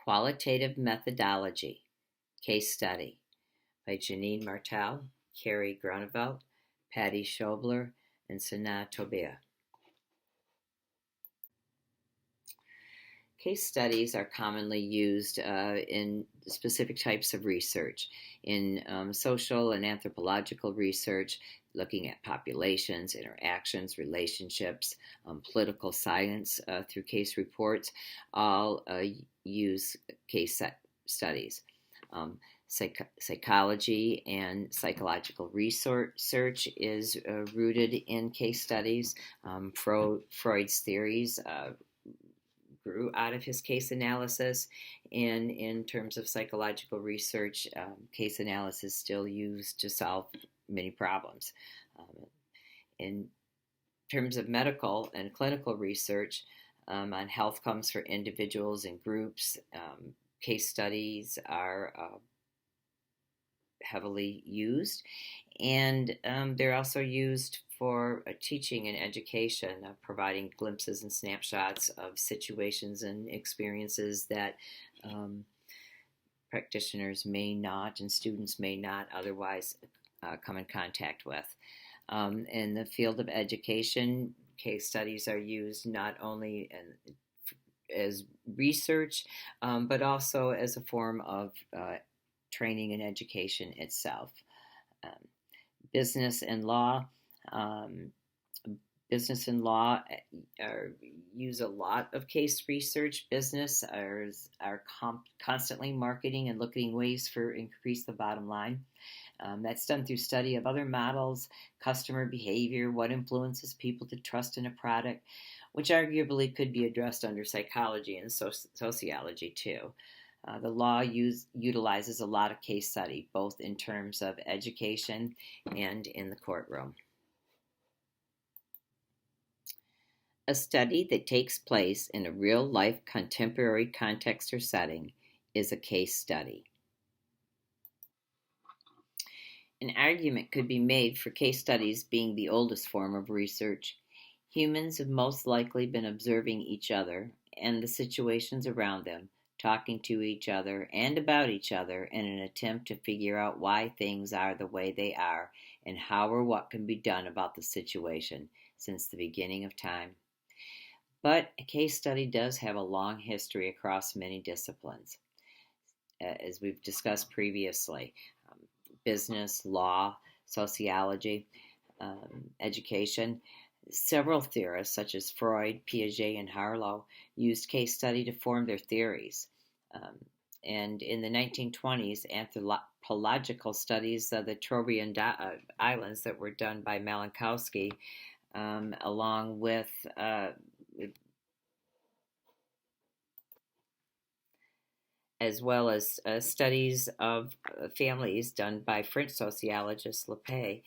Qualitative Methodology, Case Study by Janine Martel, Carrie Grunewald, Patty Schobler, and Sanaa Tobia. Case studies are commonly used in specific types of research. In social and anthropological research, looking at populations, interactions, relationships, political science through case reports, all use case studies. Psychology and psychological research is rooted in case studies. Freud's theories grew out of his case analysis, and in terms of psychological research, case analysis is still used to solve many problems. In terms of medical and clinical research on health comes for individuals and groups, case studies are heavily used, and they're also used for teaching and education, providing glimpses and snapshots of situations and experiences that practitioners may not and students may not otherwise come in contact with. In the field of education, case studies are used not only as research, but also as a form of training and education itself. Business and law use a lot of case research. Business are constantly marketing and looking ways for increase the bottom line. That's done through study of other models, customer behavior, what influences people to trust in a product, which arguably could be addressed under psychology and sociology too. The law utilizes a lot of case study, both in terms of education and in the courtroom. A study that takes place in a real-life contemporary context or setting is a case study. An argument could be made for case studies being the oldest form of research. Humans have most likely been observing each other and the situations around them, talking to each other and about each other in an attempt to figure out why things are the way they are and how or what can be done about the situation since the beginning of time. But a case study does have a long history across many disciplines. As we've discussed previously, business, law, sociology, education. Several theorists, such as Freud, Piaget, and Harlow, used case study to form their theories. And in the 1920s, anthropological studies of the Trobriand Islands that were done by Malinowski, along with as well as studies of families done by French sociologist Lepay,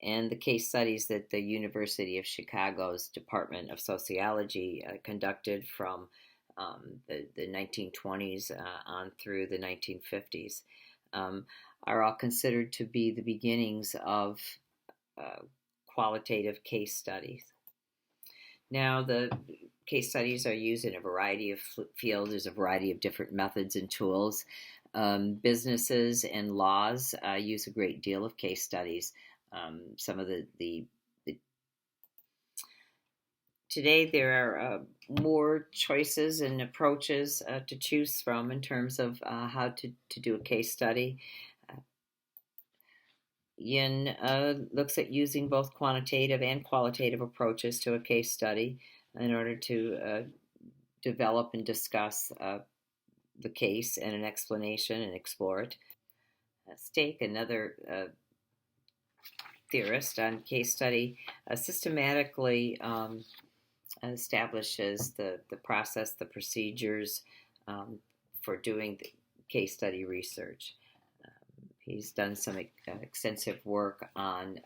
and the case studies that the University of Chicago's Department of Sociology conducted from the 1920s on through the 1950s are all considered to be the beginnings of qualitative case studies. Now, the case studies are used in a variety of fields. There's a variety of different methods and tools. Businesses and laws use a great deal of case studies. Some of the today there are more choices and approaches to choose from in terms of how to do a case study. Yin looks at using both quantitative and qualitative approaches to a case study in order to develop and discuss the case and an explanation and explore it. Stake, another theorist on case study, systematically establishes the process, the procedures for doing the case study research. He's done some extensive work on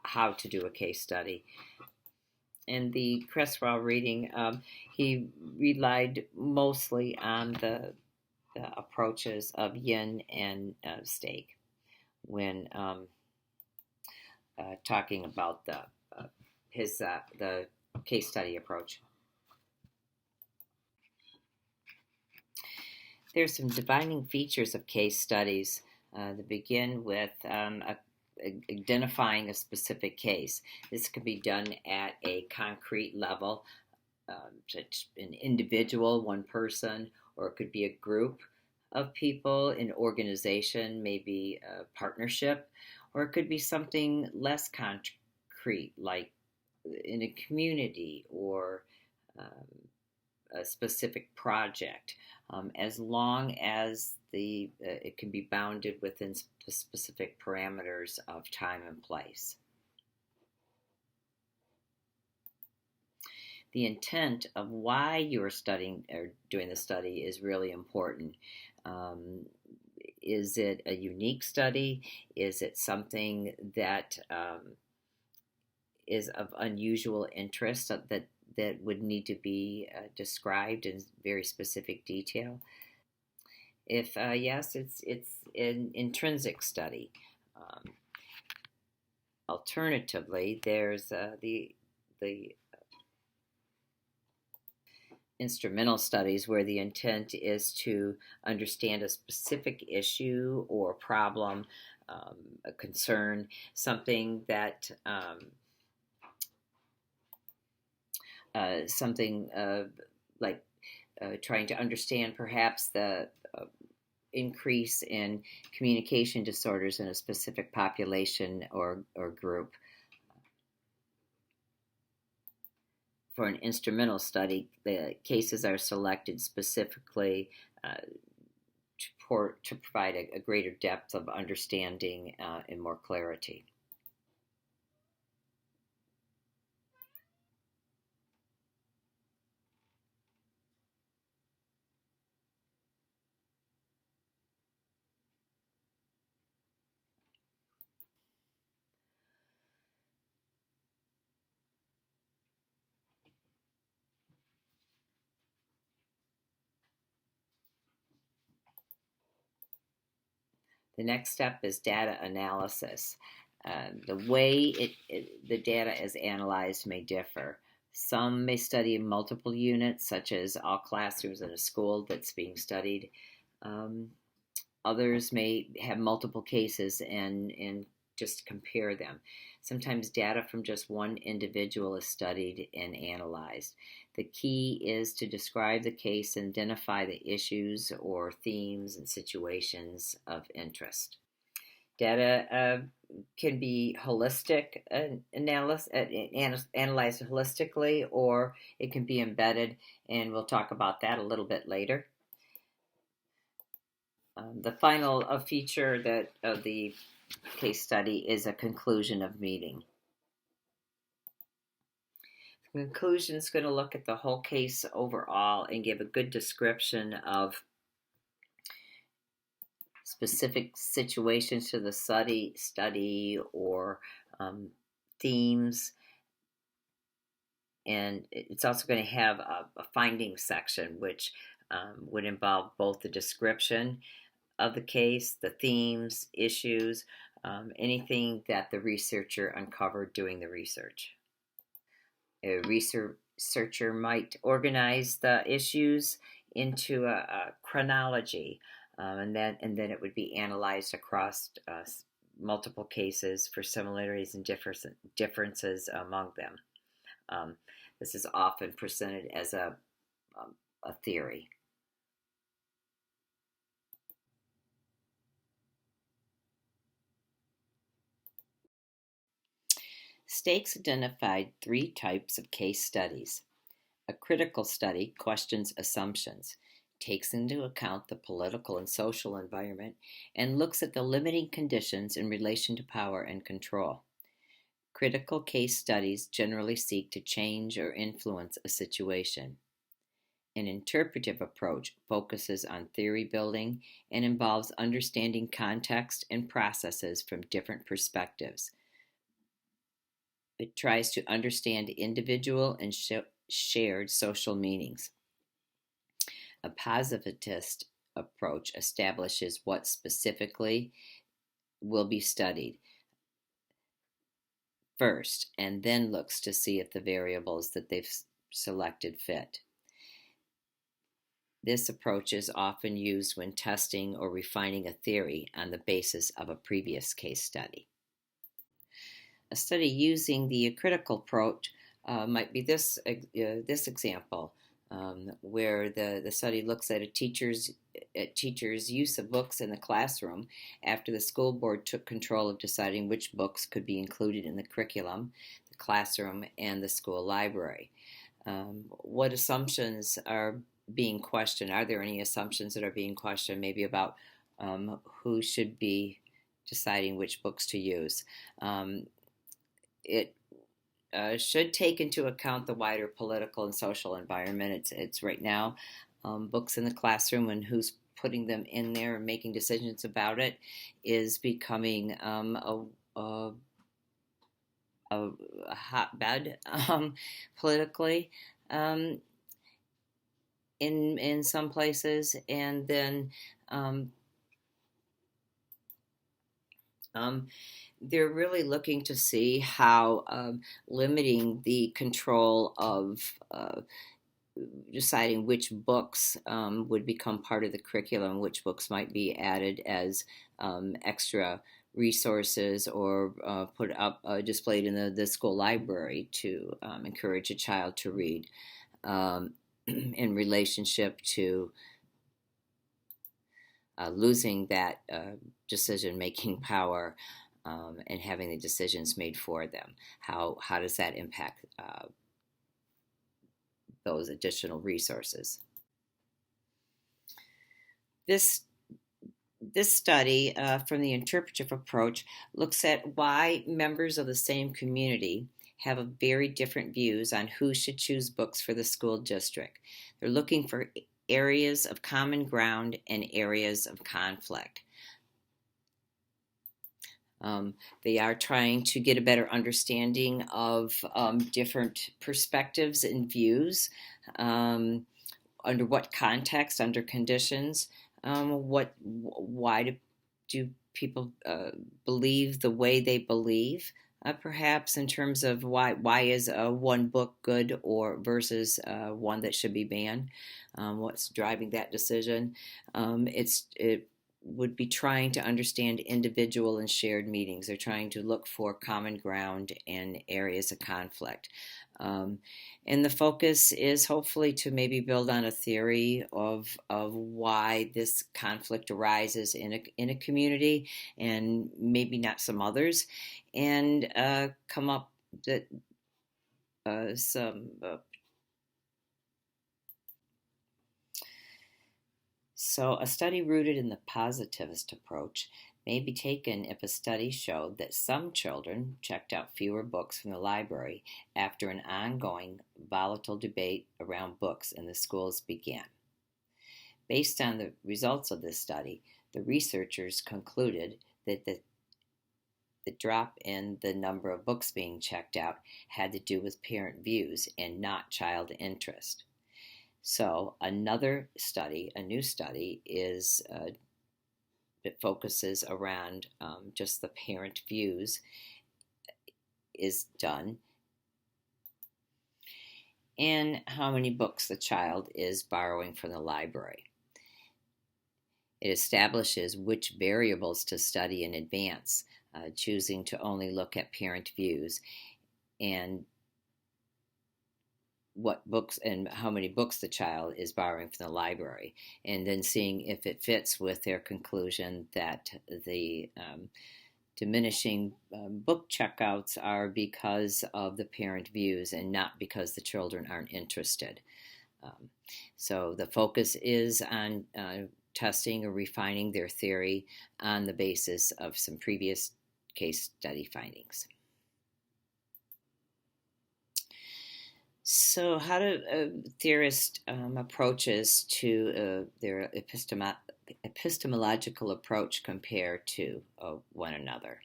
how to do a case study. In the Creswell reading, he relied mostly on the approaches of Yin and Stake when talking about the case study approach. There's some defining features of case studies that begin with identifying a specific case. This can be done at a concrete level, such an individual, one person, or it could be a group of people, an organization, maybe a partnership, or it could be something less concrete, like in a community or um, a specific project, as long as it can be bounded within the specific parameters of time and place. The intent of why you're studying or doing the study is really important. Um, is it a unique study? Is it something that is of unusual interest that would need to be described in very specific detail? If yes, it's an intrinsic study. Um, Alternatively, there's the instrumental studies where the intent is to understand a specific issue or problem, a concern, something that something like trying to understand perhaps the increase in communication disorders in a specific population or group. For an instrumental study, the cases are selected specifically to provide a greater depth of understanding and more clarity. The next step is data analysis. The way the data is analyzed may differ. Some may study multiple units, such as all classrooms in a school that's being studied. Um, Others may have multiple cases and just compare them. Sometimes data from just one individual is studied and analyzed. The key is to describe the case and identify the issues or themes and situations of interest. Data can be holistic analyzed holistically, or it can be embedded, and we'll talk about that a little bit later. The final feature of the case study is a conclusion of meeting. The conclusion is going to look at the whole case overall and give a good description of specific situations to the study or themes. And it's also going to have a findings section, which would involve both the description of the case, the themes, issues, anything that the researcher uncovered doing the research. A researcher might organize the issues into a chronology, and then it would be analyzed across multiple cases for similarities and differences among them. This is often presented as a theory. Stakes identified 3 types of case studies. A critical study questions assumptions, takes into account the political and social environment, and looks at the limiting conditions in relation to power and control. Critical case studies generally seek to change or influence a situation. An interpretive approach focuses on theory building and involves understanding context and processes from different perspectives. It tries to understand individual and shared social meanings. A positivist approach establishes what specifically will be studied first and then looks to see if the variables that they've selected fit. This approach is often used when testing or refining a theory on the basis of a previous case study. A study using the critical approach might be this example, where the study looks at teachers' use of books in the classroom after the school board took control of deciding which books could be included in the curriculum, the classroom, and the school library. What assumptions are being questioned? Are there any assumptions that are being questioned, maybe about who should be deciding which books to use? It should take into account the wider political and social environment. It's right now books in the classroom and who's putting them in there and making decisions about it is becoming a hotbed politically in some places, and then they're really looking to see how limiting the control of deciding which books would become part of the curriculum, which books might be added as extra resources or put up displayed in the school library to encourage a child to read in relationship to losing that decision-making power and having the decisions made for them. How does that impact those additional resources? This study from the interpretive approach looks at why members of the same community have a very different views on who should choose books for the school district. They're looking for areas of common ground and areas of conflict. They are trying to get a better understanding of different perspectives and views, under what context, under conditions, why do people believe the way they believe, perhaps in terms of why is one book good or versus one that should be banned, what's driving that decision. It would be trying to understand individual and shared meetings. They're trying to look for common ground and areas of conflict. And the focus is hopefully to maybe build on a theory of why this conflict arises in a community and maybe not some others, and come up that some So a study rooted in the positivist approach may be taken if a study showed that some children checked out fewer books from the library after an ongoing volatile debate around books in the schools began. Based on the results of this study, the researchers concluded that the drop in the number of books being checked out had to do with parent views and not child interest. So a new study is that focuses around just the parent views is done, and how many books the child is borrowing from the library. It establishes which variables to study in advance, choosing to only look at parent views and what books and how many books the child is borrowing from the library, and then seeing if it fits with their conclusion that the diminishing book checkouts are because of the parent views and not because the children aren't interested. So the focus is on testing or refining their theory on the basis of some previous case study findings. So how do theorist approaches to their epistemological approach compare to one another?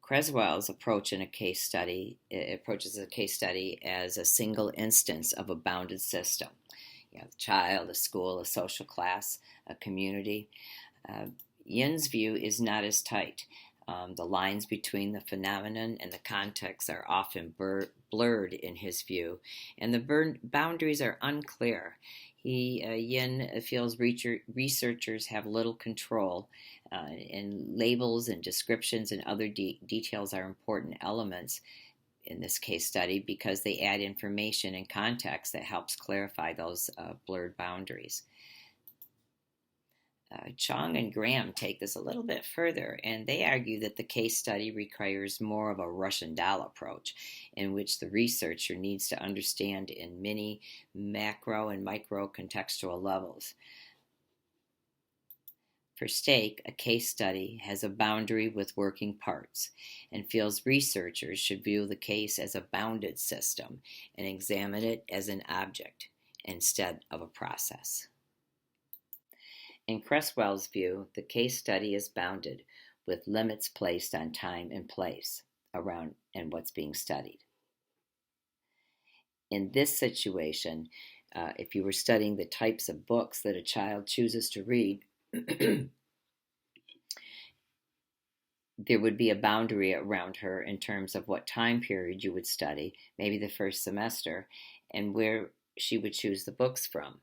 Creswell's approach in a case study approaches a case study as a single instance of a bounded system. You know, a child, a school, a social class, a community. Yin's view is not as tight. The lines between the phenomenon and the context are often blurred in his view, and the boundaries are unclear. Yin feels researchers have little control, and labels and descriptions and other details are important elements in this case study because they add information and context that helps clarify those blurred boundaries. Chong and Graham take this a little bit further, and they argue that the case study requires more of a Russian doll approach, in which the researcher needs to understand in many macro and micro contextual levels. For Stake, a case study has a boundary with working parts, and feels researchers should view the case as a bounded system and examine it as an object instead of a process. In Cresswell's view, the case study is bounded with limits placed on time and place around and what's being studied. In this situation, if you were studying the types of books that a child chooses to read, there would be a boundary around her in terms of what time period you would study, maybe the first semester, and where she would choose the books from.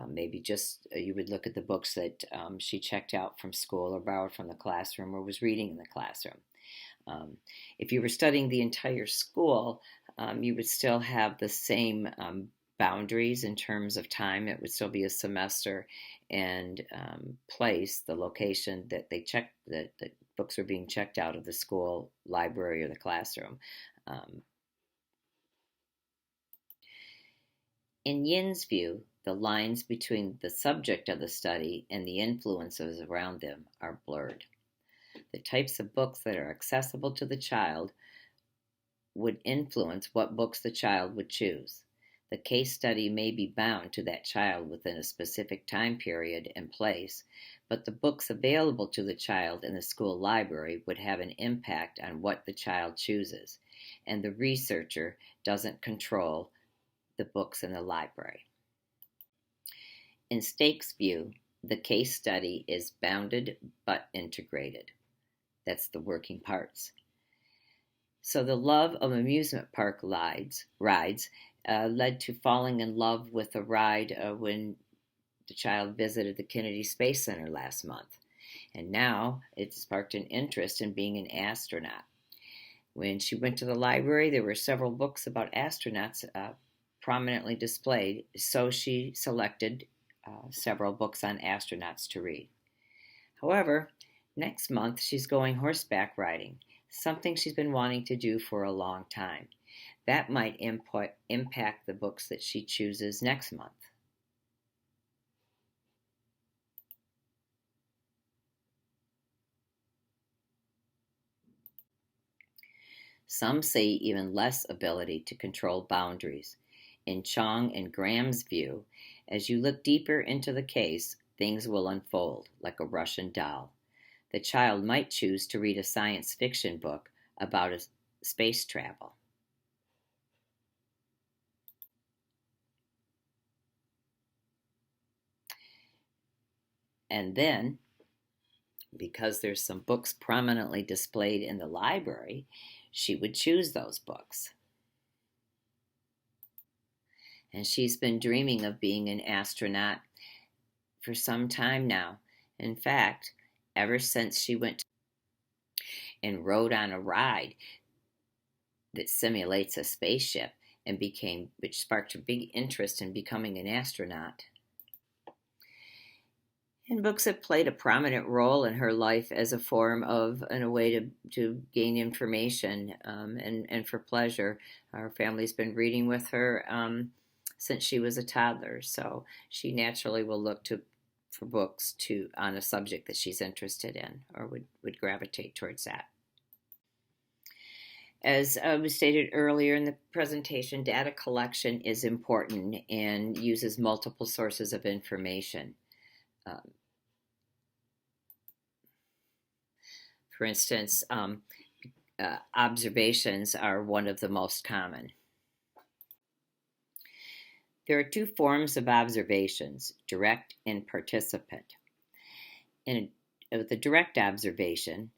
Maybe just you would look at the books that she checked out from school or borrowed from the classroom or was reading in the classroom. If you were studying the entire school, you would still have the same boundaries in terms of time. It would still be a semester and place, the location that they checked, that the books were being checked out of the school, library, or the classroom. In Yin's view, the lines between the subject of the study and the influences around them are blurred. The types of books that are accessible to the child would influence what books the child would choose. The case study may be bound to that child within a specific time period and place, but the books available to the child in the school library would have an impact on what the child chooses, and the researcher doesn't control the books in the library. In Stake's view, the case study is bounded but integrated. That's the working parts. So the love of amusement park rides led to falling in love with a ride when the child visited the Kennedy Space Center last month. And now it sparked an interest in being an astronaut. When she went to the library, there were several books about astronauts prominently displayed, so she selected several books on astronauts to read. However, next month she's going horseback riding, something she's been wanting to do for a long time. That might impact the books that she chooses next month. Some say even less ability to control boundaries. In Chong and Graham's view, as you look deeper into the case, things will unfold like a Russian doll. The child might choose to read a science fiction book about space travel. And then, because there's some books prominently displayed in the library, she would choose those books. And she's been dreaming of being an astronaut for some time now. In fact, ever since she went and rode on a ride that simulates a spaceship which sparked a big interest in becoming an astronaut. And books have played a prominent role in her life as a form of, and a way to gain information and for pleasure. Our family's been reading with her since she was a toddler, so she naturally will look for books on a subject that she's interested in or would gravitate towards that. As was stated earlier in the presentation, data collection is important and uses multiple sources of information. For instance, observations are one of the most common. There are two forms of observations, direct and participant. In With a direct observation,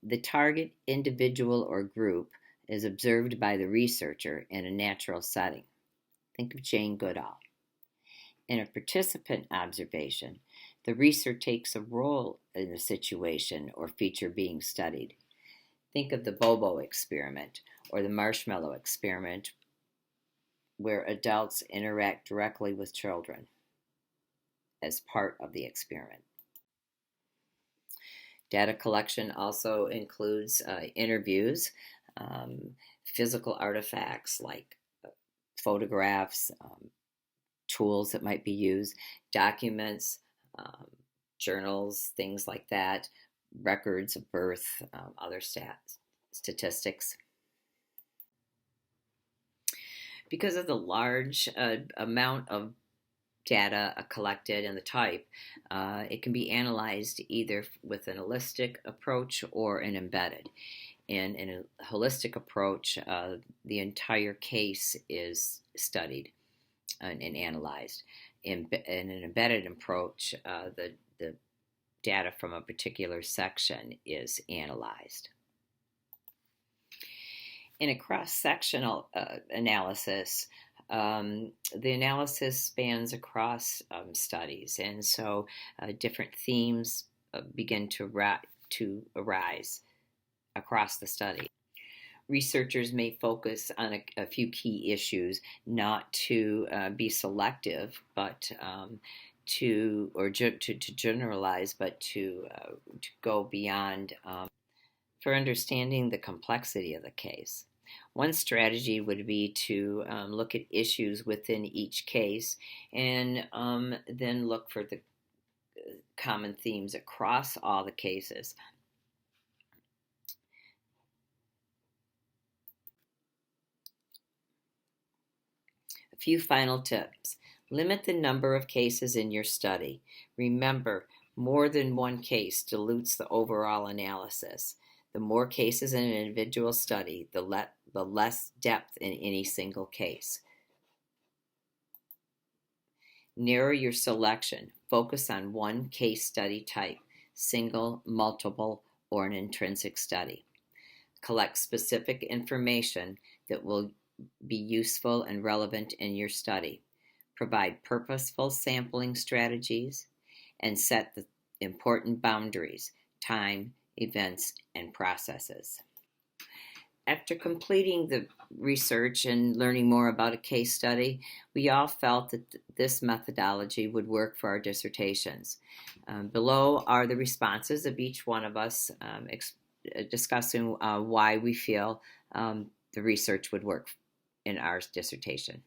the target individual or group is observed by the researcher in a natural setting. Think of Jane Goodall. In a participant observation, the researcher takes a role in the situation or feature being studied. Think of the Bobo experiment or the marshmallow experiment, where adults interact directly with children as part of the experiment. Data collection also includes interviews, physical artifacts like photographs, tools that might be used, documents, journals, things like that, records of birth, other statistics. Because of the large amount of data collected and the type, it can be analyzed either with an holistic approach or an embedded. In a holistic approach, the entire case is studied and analyzed. In an embedded approach, the data from a particular section is analyzed. In a cross-sectional analysis, the analysis spans across studies, and so different themes begin to arise across the study. Researchers may focus on a few key issues, not to be selective, but to generalize, but to go beyond for understanding the complexity of the case. One strategy would be to look at issues within each case and then look for the common themes across all the cases. A few final tips. Limit the number of cases in your study. Remember, more than one case dilutes the overall analysis. The more cases in an individual study, the less depth in any single case. Narrow your selection. Focus on one case study type, single, multiple, or an intrinsic study. Collect specific information that will be useful and relevant in your study. Provide purposeful sampling strategies and set the important boundaries, time, events, and processes. After completing the research and learning more about a case study, we all felt that this methodology would work for our dissertations. Below are the responses of each one of us discussing why we feel the research would work in our dissertation.